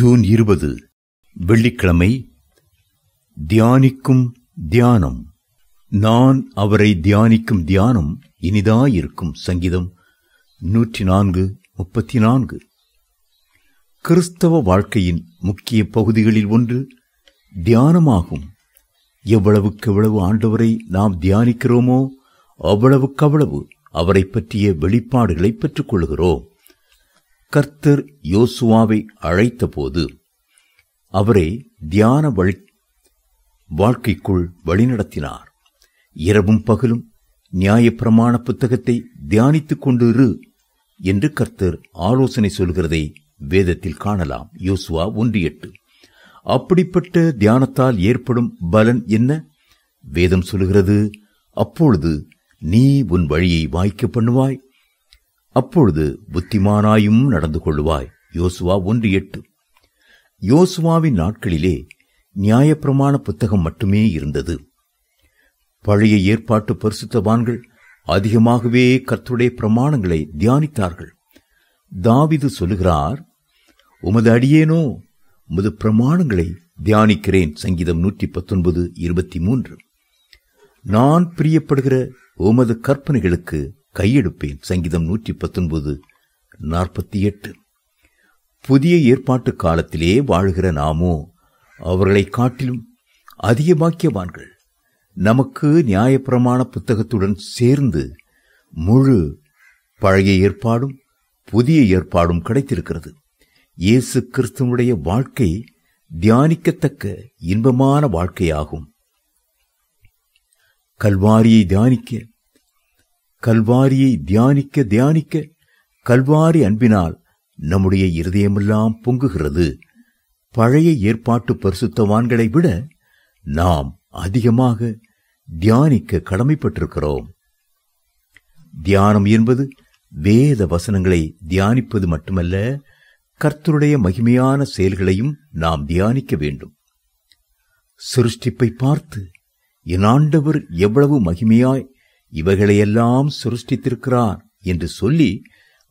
June 20 வெள்ளிக்கிழமை. தியானிக்கும் தியானம். நான் அவரை தியானிக்கும் தியானம் இனிதாயிருக்கும். சங்கீதம் 104:34. கிறிஸ்தவ வாழ்க்கையின் முக்கிய பகுதிகளில் ஒன்று தியானமாகும். எவ்வளவுக்கெவ்வளவு ஆண்டவரை நாம் தியானிக்கிறோமோ அவ்வளவுக்கவ்வளவு அவரை பற்றிய வெளிப்பாடுகளை பெற்றுக் கொள்கிறோம். கர்த்தர் யோசுவாவை அழைத்தபோது அவரை தியான வாழ்க்கைக்குள் வழிநடத்தினார். இரவும் பகலும் நியாயப்பிரமாண புத்தகத்தை தியானித்துக் கொண்டிரு என்று கர்த்தர் ஆலோசனை சொல்கிறதை வேதத்தில் காணலாம். யோசுவா 1:8. அப்படிப்பட்ட தியானத்தால் ஏற்படும் பலன் என்ன? வேதம் சொல்கிறது, அப்பொழுது நீ உன் வழியை வாய்க்க பண்ணுவாய், அப்பொழுது புத்திமானாயும் நடந்து கொள்ளுவாய். யோசுவா 1:8. யோசுவாவின் நாட்களிலே நியாயப்பிரமாண புத்தகம் மட்டுமே இருந்தது. பழைய ஏற்பாட்டு பரிசுத்தவான்கள் அதிகமாகவே கர்த்தருடைய பிரமாணங்களை தியானித்தார்கள். தாவீது சொல்லுகிறார், உமது அடியேனோ உமது பிரமாணங்களை தியானிக்கிறேன். சங்கீதம் 119:23. நான் பிரியப்படுகிற உமது கற்பனைகளுக்கு கையெடுப்பேன். சங்கீதம் 119:48. புதிய ஏற்பாட்டு காலத்திலே வாழ்கிற நாமோ அவர்களை காட்டிலும் அதிக பாக்கியவான்கள். நமக்கு நியாயப்பிரமாண புத்தகத்துடன் சேர்ந்து முழு பழைய ஏற்பாடும் புதிய ஏற்பாடும் கிடைத்திருக்கிறது. இயேசு கிறிஸ்துவனுடைய வாழ்க்கை தியானிக்கத்தக்க இன்பமான வாழ்க்கையாகும். கல்வாரியை தியானிக்க கல்வாரி அன்பினால் நம்முடைய இருதயமெல்லாம் பொங்குகிறது. பழைய ஏற்பாட்டு பரிசுத்தவான்களை விட நாம் அதிகமாக தியானிக்க கடமைப்பட்டிருக்கிறோம். தியானம் என்பது வேத வசனங்களை தியானிப்பது மட்டுமல்ல, கர்த்தருடைய மகிமையான செயல்களையும் நாம் தியானிக்க வேண்டும். சிருஷ்டிப்பை பார்த்து என் ஆண்டவர் எவ்வளவு மகிமையாய் இவைகளையெல்லாம் சிருஷ்டித்திருக்கிறார் என்று சொல்லி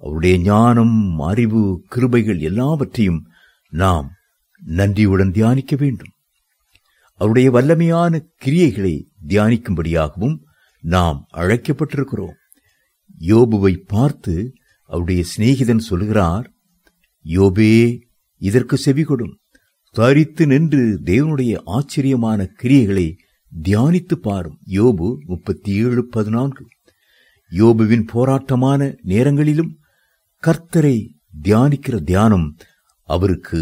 அவருடைய ஞானம், அறிவு, கிருபைகள் எல்லாவற்றையும் நாம் நன்றியுடன் தியானிக்க வேண்டும். அவருடைய வல்லமையான கிரியைகளை தியானிக்கும்படியாகவும் நாம் அழைக்கப்பட்டிருக்கிறோம். யோபுவை பார்த்து அவருடைய சிநேகிதன் சொல்கிறார், யோபே, இதற்கு செவிகொடும், தரித்து நின்று தேவனுடைய ஆச்சரியமான கிரியைகளை தியானித்து பாரும். யோபு 37:14. யோபுவின் போராட்டமான நேரங்களிலும் கர்த்தரை தியானிக்கிற தியானம் அவருக்கு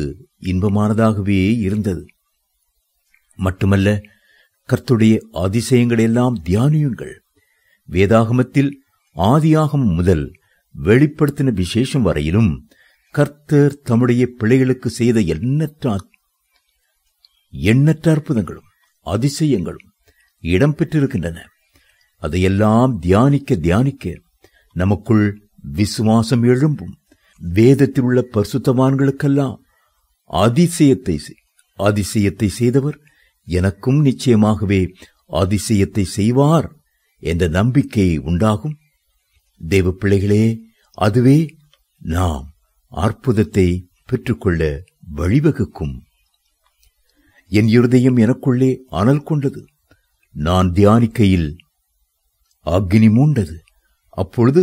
இன்பமானதாகவே இருந்தது. மட்டுமல்ல, கர்த்தருடைய அதிசயங்களெல்லாம் தியானியுங்கள். வேதாகமத்தில் ஆதியாகமம் முதல் வெளிப்படுத்தின விசேஷம் வரையிலும் கர்த்தர் தம்முடைய பிள்ளைகளுக்கு செய்த எண்ணற்ற அற்புதங்களும் அதிசயங்களும் இடம்பெற்றிருக்கின்றன. அதையெல்லாம் தியானிக்க நமக்குள் விசுவாசம் எழும்பும். வேதத்தில் உள்ள பரிசுத்தவான்களுக்கெல்லாம் அதிசயத்தை செய்தவர் எனக்கும் நிச்சயமாகவே அதிசயத்தை செய்வார் என்ற நம்பிக்கை உண்டாகும். தேவ பிள்ளைகளே, அதுவே நாம் அற்புதத்தை பெற்றுக்கொள்ள வழிவகுக்கும். என் இருதயம் எனக்குள்ளே அனல் கொண்டது, நான் தியானிக்கையில் அக்னி மூண்டது. அப்பொழுது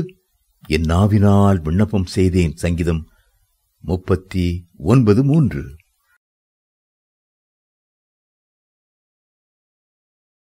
என் நாவினால் விண்ணப்பம் செய்தேன். சங்கீதம் 39:3.